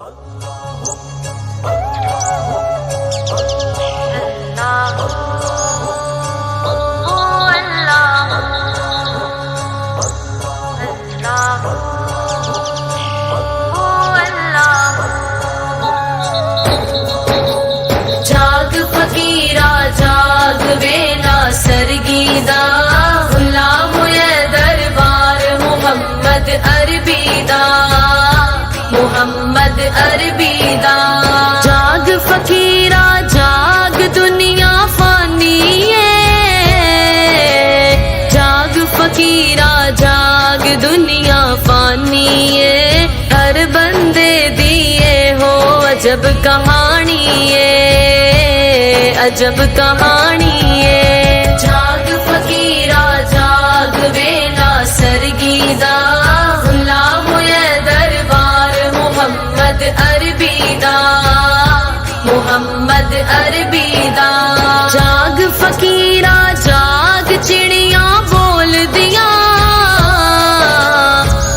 जाग फकीरा जाग वेला सरगीदा गुलाम ये दरबार मोहम्मद अरबीदा मोहम्मद अरबीदा। जाग फकीरा जाग दुनिया फानी है, जाग फकीरा जाग दुनिया फानी है। हर बंदे दिए हो अजब कहानी है, अजब कहानी है। जाग फकीरा जाग वेला सरगीदा गुलाम ये दरबार मोहम्मद अरबीदा मोहम्मद अरबीदा। जाग फकीरा जाग चिड़िया बोल दिया,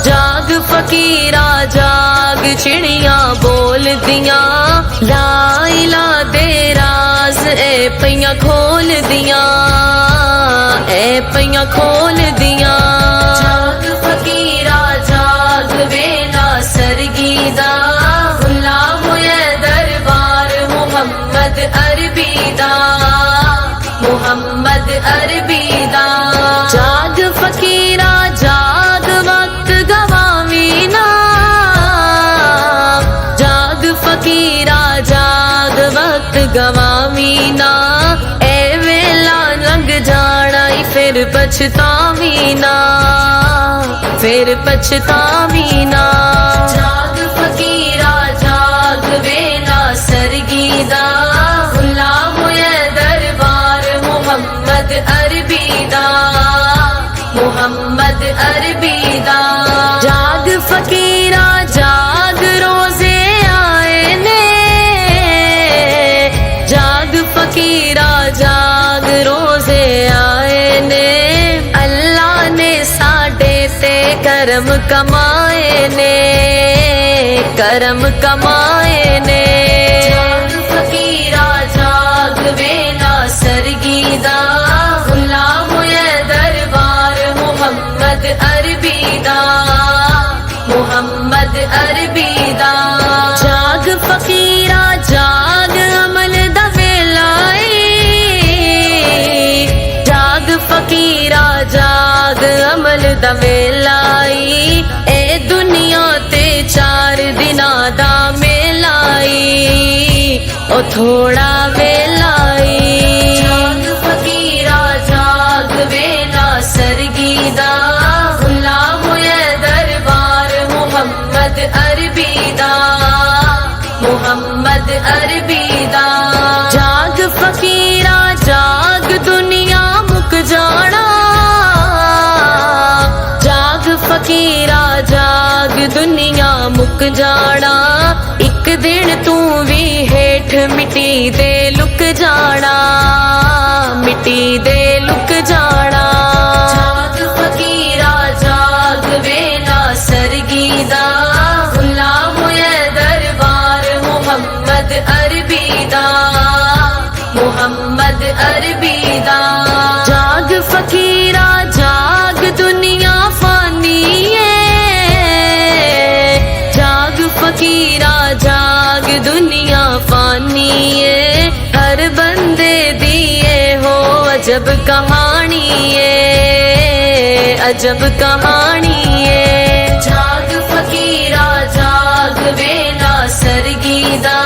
जाग फकीरा जाग चिड़िया बोल दिया। ला इला दे राज ए पैया खोल दिया, ए पैया खोल दिया। जाग फकीरा जाग वेला सरगीदा गुलाम ये दरबार मोहम्मद अरबीदा मोहम्मद अरबीदा। जाग फकीरा जाग वक्त गवावी ना, जाग फकीरा जाग वक्त गवावी ना। ए वेला लंघ जाना फिर पछतावी ना, फिर पछतावी ना। जाग फकीरा जाग वेला सरगीदा गुलाम ये दरबार मोहम्मद अरबीदा मोहम्मद अरबीदा। जाग फकीरा जाग रोजे आए ने, जाग फकीरा जाग रोजे आए ने। अल्लाह ने साडे ते करम कमाए ने, करम कमाए ने। जाग फकीरा जाग वेला सरगीदा गुलाम ये दरबार मोहम्मद अरबीदा मोहम्मद अरबीदा। जाग फकीरा जाग अमल दा वेलाई, जाग फकीरा जाग अमल दा वेलाई। ए दुनिया ते 4 दिना दा मेलाई ओ थोड़ा वेलाई। जाग फकीरा जाग वेला सरगीदा गुलाम ये दरबार मोहम्मद अरबीदा मोहम्मद अरबीदा। जाग फकीरा जाग दुनिया मुक जाना, जाग फकीरा जाग दुनिया मुक जाना। एक दिन तू भी हेठ मिट्टी दे लुक जाना, मिट्टी दे लुक जाना। जाग फकीरा जाग वेला सरगीदा गुलाम ये दरबार मोहम्मद अरबीदा मोहम्मद अरबीदा। जाग फकीरा जाग दुनिया फानी है, जाग फकीरा जाग दुनिया फानी है। हर बंदे दिए हो अजब कहानी है, अजब कहानी है। जाग फकीरा जाग वेला सरगीदा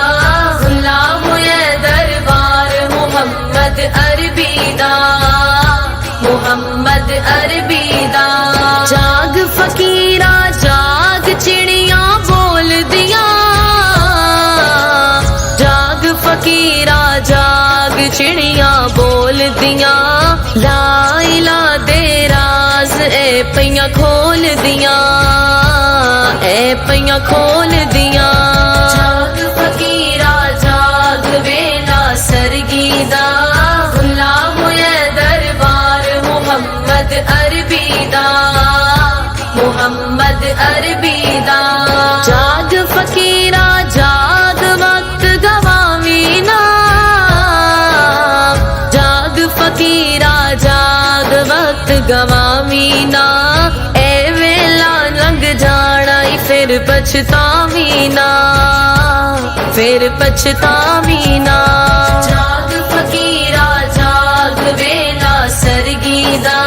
गुलाम ये दरबार मोहम्मद अरबीदा मोहम्मद अरबीदा। जाग फकीरा जाग चिड़िया बोल दिया, जाग फकीरा जाग चिड़िया बोल दिया। ला इला दे राज ए पैया खोल दिया, ए पैया खोल दिया। जाग फकीरा जाग वेला सरगीदा गुलाम ये दरबार मोहम्मद अरबीदा मोहम्मद अरबीदा। जाग फकीरा ना, फिर पछतावी ना। जाग फकीरा जाग वेला सरगी दा,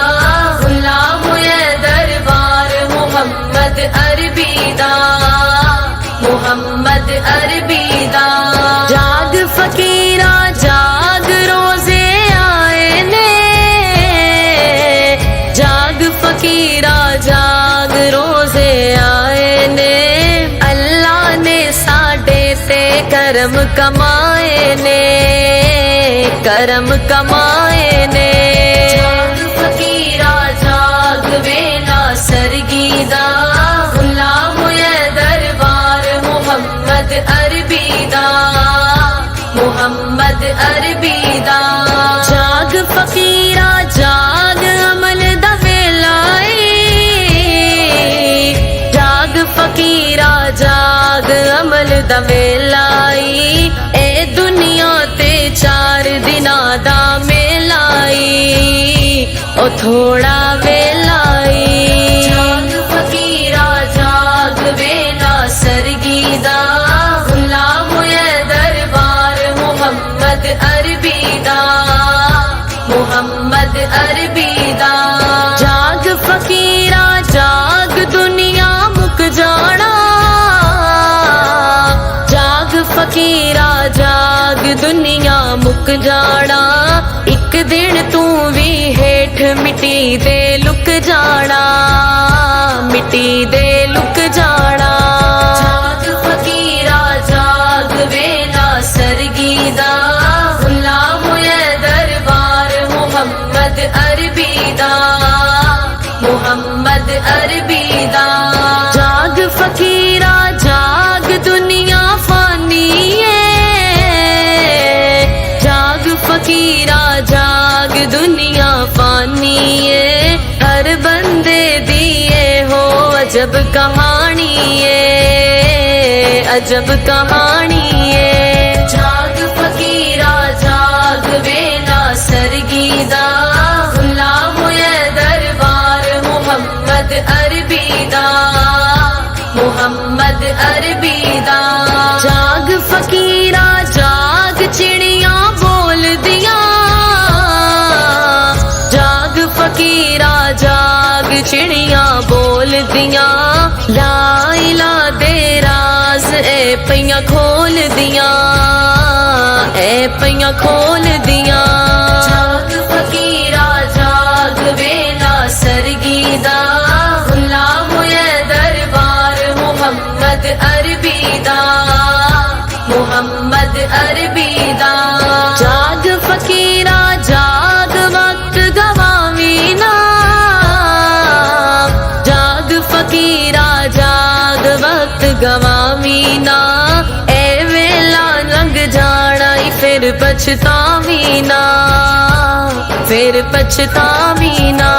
गुलाम है दरबार मुहम्मद अरबी दा, मुहम्मद अरबी दा। जाग फकीरा जाग रोजे आए ने, जाग फकीरा जाग रोजे आए ने। अल्लाह ने साडे ते करम कमाए ने, करम कमाए ने। जाग फकीरा जाग वेला सरगी दा, गुलाम है दरबार मुहम्मद अरबी दा, मुहम्मद अरबी दा। जाग फकीरा जाग अमल दा वेला आई, जाग फकीरा जाग अमल दा वेला आई। ए दुनिया ते 4 दिना दा मेला आई, ओ थोड़ा वेला आई। जाग फकीरा जाग वेला सरगी दा, गुलाम है दरबार मुहम्मद अरबी दा, मुहम्मद अरबी दा। जाग फकीरा जाग दुनिया मुक जाना, जाग फकीरा जाग दुनिया मुक जाना। एक दिन तू भी हेठ मिट्टी दे लुक जाना, मिट्टी दे लुक जाना। जाग फकीरा जाग वेला सरगी दा, गुलाम है दरबार मुहम्मद अरबी दा, मुहम्मद अरबी दा। जाग फकीरा जाग दुनिया फानी है, जाग फकीरा जाग दुनिया फानी है। हर बंदे दिए हो अजब कहानी है, अजब कहानी है। जाग फकीरा जाग वेला सरगी दा, गुलाम है दरबार मुहम्मद अरबी दा, मुहम्मद अरबी दा। जाग फकीरा जाग चिड़िया बोल दिया, जाग फकीरा जाग चिड़िया बोल दिया। ला इला दे राज ए पैया खोल दिया, ए पैया खोल दिया। जाग फकीरा जाग वेला सरगी दा, गुलाम है दरबार मुहम्मद अरबी दा, मुहम्मद अरबी दा। जाग फकीरा जाग वक्त गवावी ना, जाग फकीरा जाग वक्त गवावी ना। ए वेला लंघ जाना फिर पछतावी ना, फिर पछतावी ना।